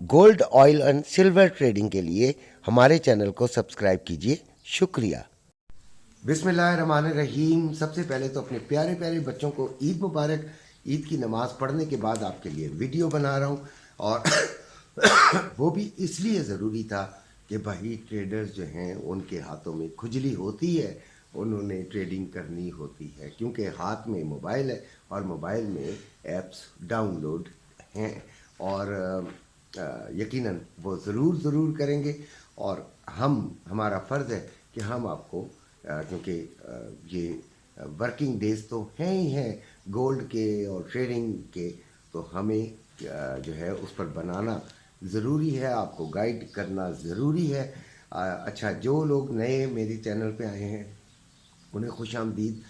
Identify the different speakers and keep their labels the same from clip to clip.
Speaker 1: Gold, oil and silver trading के लिए हमारे चैनल को सब्सक्राइब कीजिए। शुक्रिया। बिस्मिल्लाहिर्रहमानिर्रहीम। सबसे पहले तो अपने प्यारे प्यारे बच्चों को ईद मुबारक। ईद की नमाज़ पढ़ने के बाद आपके लिए वीडियो बना रहा हूँ, और वो भी इसलिए ज़रूरी था कि भाई ट्रेडर्स जो हैं उनके हाथों में खुजली होती है, उन्होंने ट्रेडिंग करनी होती है, क्योंकि हाथ में मोबाइल है और मोबाइल में ऐप्स डाउनलोड हैं, और यकीनन वो ज़रूर करेंगे। और हमारा फ़र्ज़ है कि हम आपको, क्योंकि ये वर्किंग डेज़ तो हैं ही हैं गोल्ड के और ट्रेडिंग के, तो हमें जो है उस पर बनाना ज़रूरी है, आपको गाइड करना ज़रूरी है। अच्छा, जो लोग नए मेरे चैनल पे आए हैं उन्हें खुश आमदीद।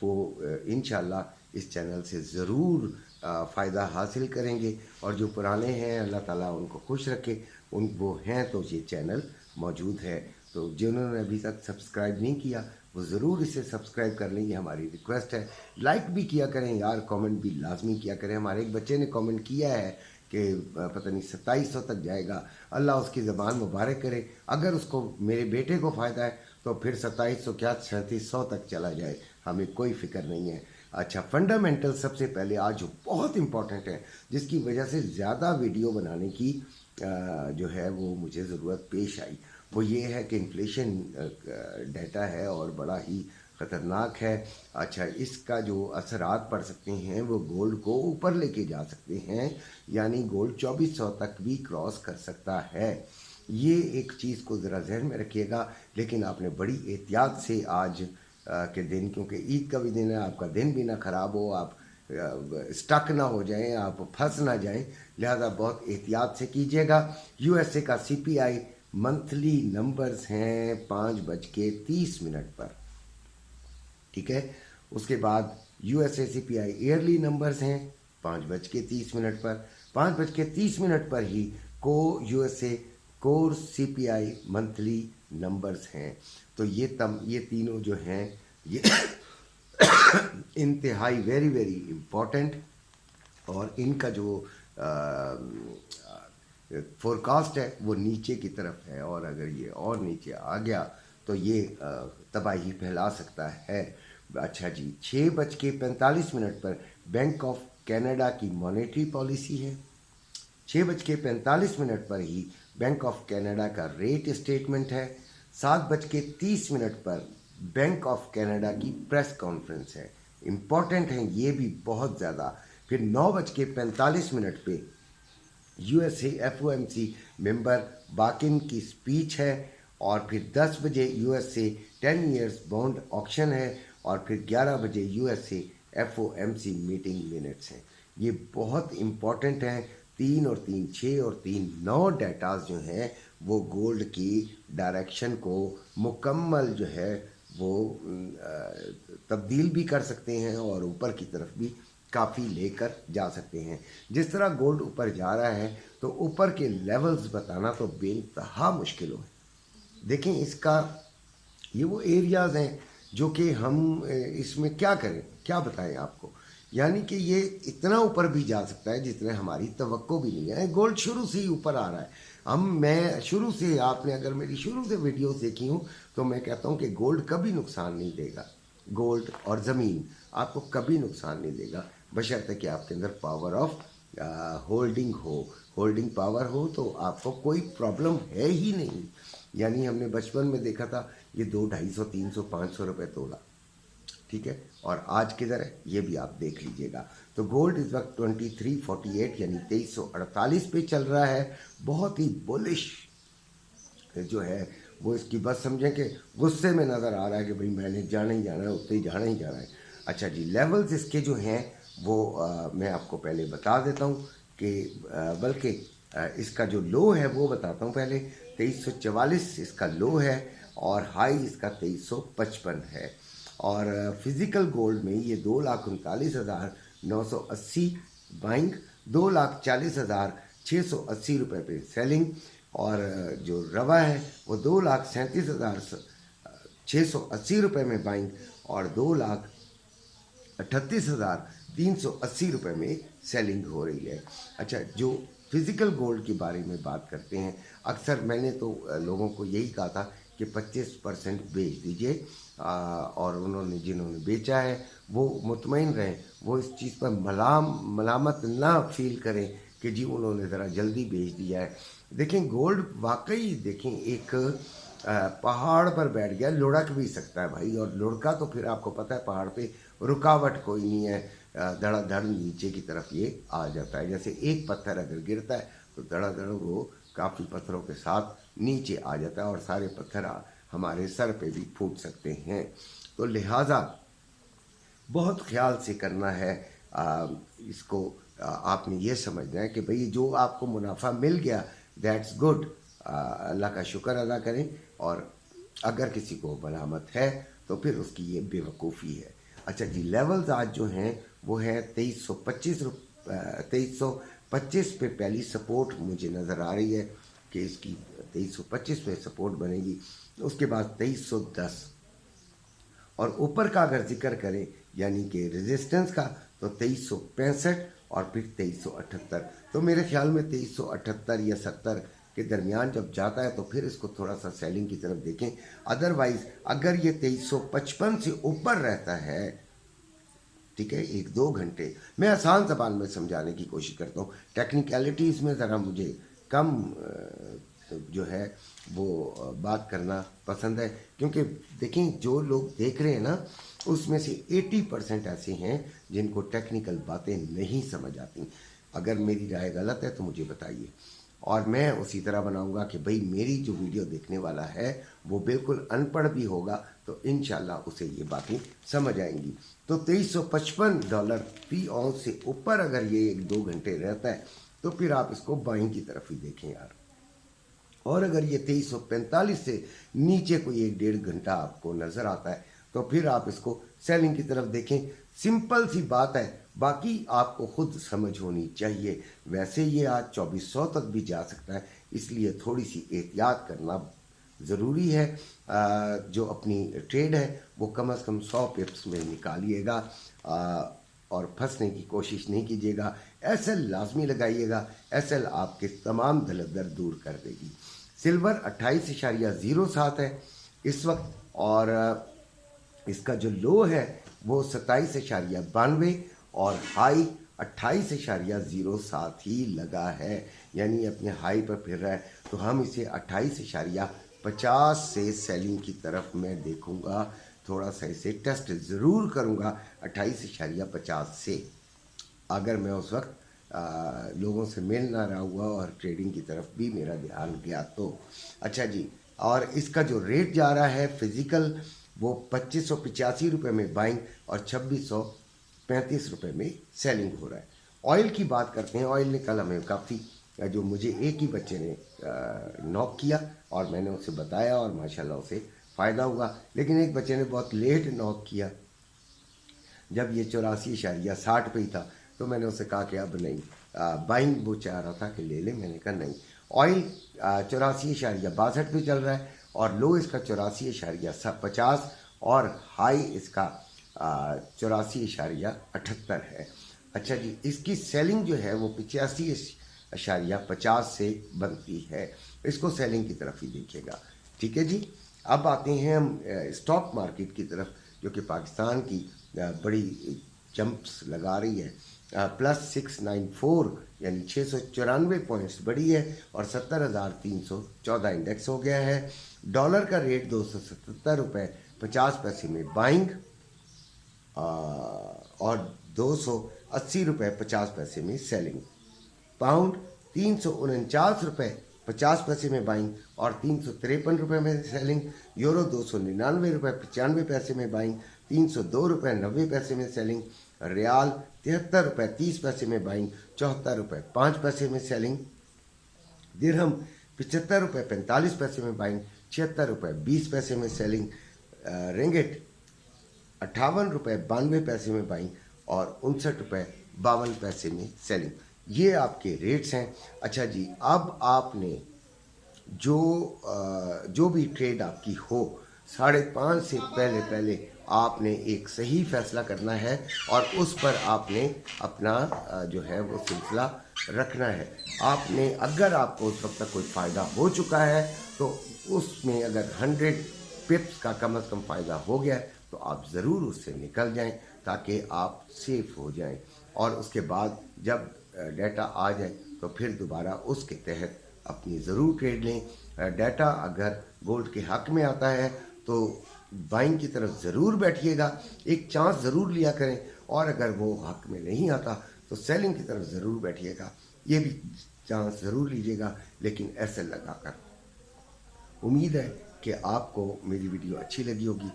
Speaker 1: वो इंशाल्लाह इस चैनल से ज़रूर फ़ायदा हासिल करेंगे, और जो पुराने हैं अल्लाह ताला उनको खुश रखे, वो हैं तो ये चैनल मौजूद है। तो जिन्होंने अभी तक सब्सक्राइब नहीं किया वो ज़रूर इसे सब्सक्राइब कर लें, ये हमारी रिक्वेस्ट है। लाइक भी किया करें यार, कमेंट भी लाजमी किया करें। हमारे एक बच्चे ने कमेंट किया है कि पता नहीं 2700 तक जाएगा, अल्लाह उसकी ज़बान मुबारक करे। अगर उसको, मेरे बेटे को फ़ायदा है तो फिर 2700 क्या 3700 तक चला जाए, हमें कोई फ़िक्र नहीं है। अच्छा, फंडामेंटल सबसे पहले आज जो बहुत इम्पॉर्टेंट है, जिसकी वजह से ज़्यादा वीडियो बनाने की जो है वो मुझे ज़रूरत पेश आई, वो ये है कि इन्फ्लेशन डाटा है और बड़ा ही ख़तरनाक है। अच्छा, इसका जो असरात पड़ सकते हैं वो गोल्ड को ऊपर लेके जा सकते हैं, यानी गोल्ड 2400 तक भी क्रॉस कर सकता है। ये एक चीज़ को ज़रा जहन में रखिएगा, लेकिन आपने बड़ी एहतियात से आज के दिन, क्योंकि ईद का भी दिन है, आपका दिन भी ना ख़राब हो, आप स्टक ना हो जाएं, आप फंस ना जाएं, लिहाजा बहुत एहतियात से कीजिएगा। यूएसए का सीपीआई मंथली नंबर्स हैं 5:30 पर, ठीक है। उसके बाद यूएसए सीपीआई ईयरली नंबर्स हैं 5:30 पर। 5:30 पर ही को USA core CPI monthly numbers हैं। तो ये तीनों जो हैं ये इंतहाई वेरी इम्पोर्टेंट, और इनका जो फोरकास्ट है वो नीचे की तरफ है, और अगर ये और नीचे आ गया तो ये तबाही फैला सकता है। अच्छा जी, 6:45 पर बैंक ऑफ कनाडा की मॉनेटरी पॉलिसी है। 6:45 पर ही बैंक ऑफ कनाडा का रेट स्टेटमेंट है। 7:30 पर बैंक ऑफ कनाडा की प्रेस कॉन्फ्रेंस है। इम्पॉर्टेंट है ये भी बहुत ज़्यादा। फिर 9:45 पे यूएसए एफओएमसी मेंबर बाकिन की स्पीच है, और फिर 10 बजे यूएसए 10 इयर्स बॉन्ड ऑक्शन है, और फिर 11 बजे यूएसए एफओएमसी मीटिंग मिनट्स हैं। ये बहुत इम्पॉर्टेंट हैं। 3 और 3 6 और 3 9 डेटाज जो हैं वो गोल्ड की डायरेक्शन को मुकम्मल जो है वो तब्दील भी कर सकते हैं, और ऊपर की तरफ भी काफ़ी लेकर जा सकते हैं। जिस तरह गोल्ड ऊपर जा रहा है तो ऊपर के लेवल्स बताना तो बेइंतहा मुश्किल है। देखें, इसका ये वो एरियाज़ हैं जो कि हम इसमें क्या करें, क्या बताएं आपको। यानी कि ये इतना ऊपर भी जा सकता है जितने हमारी तवक्को भी नहीं है। गोल्ड शुरू से ही ऊपर आ रहा है। मैं शुरू से, आपने अगर मेरी शुरू से वीडियोस देखी हूँ तो मैं कहता हूँ कि गोल्ड कभी नुकसान नहीं देगा। गोल्ड और ज़मीन आपको कभी नुकसान नहीं देगा, बशर्ते कि आपके अंदर पावर ऑफ होल्डिंग पावर हो, तो आपको कोई प्रॉब्लम है ही नहीं। यानी हमने बचपन में देखा था ये 200, 250, 300, 500 रुपये तोला, ठीक है, और आज किधर है ये भी आप देख लीजिएगा। तो गोल्ड इस वक्त 2348 यानी 2348 पे चल रहा है। बहुत ही बुलिश जो है वो, इसकी बस समझें कि गुस्से में नज़र आ रहा है कि भाई मैंने जाना ही जाना है, उत्ते ही जाना ही जाना है। अच्छा जी, लेवल्स इसके जो हैं वो मैं आपको पहले बता देता हूँ कि बल्कि इसका जो लो है वो बताता हूँ पहले। 2344 इसका लो है, और हाई इसका 2355 है। और फिज़िकल गोल्ड में ये 2,39,980 बाइंग, 2,40,680 रुपये पे सेलिंग, और जो रवा है वो 2,37,680 रुपये में बाइंग, और 2,38,380 रुपये में सेलिंग हो रही है। अच्छा, जो फिज़िकल गोल्ड के बारे में बात करते हैं। अक्सर मैंने तो लोगों को यही कहा था कि 25% बेच दीजिए, और उन्होंने जिन्होंने बेचा है वो मुतमईन रहें, वो इस चीज़ पर मलामत ना फील करें कि जी उन्होंने ज़रा जल्दी बेच दिया है। देखें गोल्ड वाकई देखें एक पहाड़ पर बैठ गया, लुढ़क भी सकता है भाई, और लुढ़का तो फिर आपको पता है पहाड़ पे रुकावट कोई नहीं है, धड़ाधड़ नीचे की तरफ ये आ जाता है। जैसे एक पत्थर अगर गिरता है तो धड़ाधड़ वो काफ़ी पत्थरों के साथ नीचे आ जाता है, और सारे पत्थर हमारे सर पे भी फूट सकते हैं। तो लिहाजा बहुत ख्याल से करना है। इसको आपने ये समझना है कि भाई जो आपको मुनाफा मिल गया दैट्स गुड, अल्लाह का शुक्र अदा करें, और अगर किसी को मलामत है तो फिर उसकी ये बेवकूफ़ी है। अच्छा जी, लेवल्स आज जो हैं वो है 2325 पे पहली सपोर्ट मुझे नज़र आ रही है कि इसकी 2325 पे सपोर्ट बनेगी, उसके बाद 2310, और ऊपर का अगर जिक्र करें यानी कि रेजिस्टेंस का तो 2365 और फिर 2378। तो मेरे ख्याल में 2378 या 70 के दरमियान जब जाता है तो फिर इसको थोड़ा सा सेलिंग की तरफ देखें। अदरवाइज़ अगर ये 2355 से ऊपर रहता है, ठीक है, 1-2 घंटे, मैं आसान ज़बान में समझाने की कोशिश करता हूँ, टेक्निकलिटीज़ में ज़रा मुझे कम जो है वो बात करना पसंद है, क्योंकि देखें जो लोग देख रहे हैं ना उसमें से 80% ऐसे हैं जिनको टेक्निकल बातें नहीं समझ आती। अगर मेरी राय गलत है तो मुझे बताइए, और मैं उसी तरह बनाऊंगा कि भाई मेरी जो वीडियो देखने वाला है वो बिल्कुल अनपढ़ भी होगा तो इंशाल्लाह उसे ये बातें समझ आएंगी। तो $2355 फी आउंस से ऊपर अगर ये 1-2 घंटे रहता है तो फिर आप इसको बाइंग की तरफ ही देखें यार, और अगर ये 2345 से नीचे कोई 1-1.5 घंटा आपको नज़र आता है तो फिर आप इसको सेलिंग की तरफ देखें। सिंपल सी बात है, बाकी आपको खुद समझ होनी चाहिए। वैसे ये आज 2400 तक भी जा सकता है, इसलिए थोड़ी सी एहतियात करना ज़रूरी है। जो अपनी ट्रेड है वो कम से कम 100 पिप्स में निकालिएगा, और फंसने की कोशिश नहीं कीजिएगा। एसएल लाजमी लगाइएगा, एसएल आपके तमाम दलदर दूर कर देगी। सिल्वर 28.07 है इस वक्त, और इसका जो लो है वो 27.92 और हाई 28.07 ही लगा है, यानी अपने हाई पर फिर रहा है। तो हम इसे 28.50 से सेलिंग की तरफ मैं देखूंगा, थोड़ा सा इसे टेस्ट ज़रूर करूंगा 28.50 से, अगर मैं उस वक्त लोगों से मिल ना रहा हुआ और ट्रेडिंग की तरफ भी मेरा ध्यान गया तो। अच्छा जी, और इसका जो रेट जा रहा है फिज़िकल वो 2585 रुपये में बाइंग और 2635 रुपये में सेलिंग हो रहा है। ऑयल की बात करते हैं। ऑयल ने कल हमें काफ़ी, जो मुझे एक ही बच्चे ने नॉक किया और मैंने उसे बताया और माशाल्लाह उसे फ़ायदा हुआ, लेकिन एक बच्चे ने बहुत लेट नॉक किया, जब ये 84.60 पे ही था, तो मैंने उसे कहा कि अब नहीं, बाइंग वो चाह रहा था कि ले ले, मैंने कहा नहीं। ऑयल 84.62 पे चल रहा है और लो इसका 84.50 और हाई इसका 84.78 है। अच्छा जी, इसकी सेलिंग जो है वो 85.50 से बनती है, इसको सेलिंग की तरफ ही देखिएगा। ठीक है जी, अब आते हैं हम स्टॉक मार्केट की तरफ, जो कि पाकिस्तान की बड़ी जंप्स लगा रही है। +694 यानी 694 पॉइंट्स बढ़ी है और 70,314 इंडेक्स हो गया है। डॉलर का रेट 277 रुपये 50 पैसे में बाइंग और 280 रुपये 50 पैसे में सेलिंग। पाउंड 349 रुपये 50 पैसे में बाइंग और 353 रुपये में सेलिंग। यूरो 299 रुपये 95 पैसे में बाइंग, 302 रुपये 90 पैसे में सेलिंग। रियाल 73 रुपये 30 पैसे में बाइंग, 74 रुपये 5 पैसे में सेलिंग। दिरहम 75 रुपये 45 पैसे में बाइंग, 76 रुपये 20 पैसे में सेलिंग। रिंगिट 58 रुपये 92 पैसे में बाइंग और 59 रुपये 52 पैसे में सेलिंग। ये आपके रेट्स हैं। अच्छा जी, अब आपने जो भी ट्रेड आपकी हो 5:30 से पहले आपने एक सही फैसला करना है और उस पर आपने अपना जो है वो सिलसिला रखना है। आपने अगर आपको उस वक्त तक कोई फ़ायदा हो चुका है तो उसमें अगर 100 पिप्स का कम से कम फ़ायदा हो गया है तो आप ज़रूर उससे निकल जाएं ताकि आप सेफ़ हो जाएं। और उसके बाद जब डाटा आ जाए तो फिर दोबारा उसके तहत अपनी ज़रूर ट्रेड लें। डाटा अगर गोल्ड के हक़ में आता है तो बाइंग की तरफ ज़रूर बैठिएगा, एक चांस ज़रूर लिया करें, और अगर वो हक़ में नहीं आता तो सेलिंग की तरफ ज़रूर बैठिएगा, ये भी चांस ज़रूर लीजिएगा, लेकिन ऐसे लगा कर। उम्मीद है कि आपको मेरी वीडियो अच्छी लगी होगी।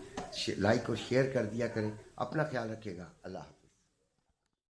Speaker 1: लाइक और शेयर कर दिया करें। अपना ख्याल रखिएगा। अल्लाह हाफ़िज़।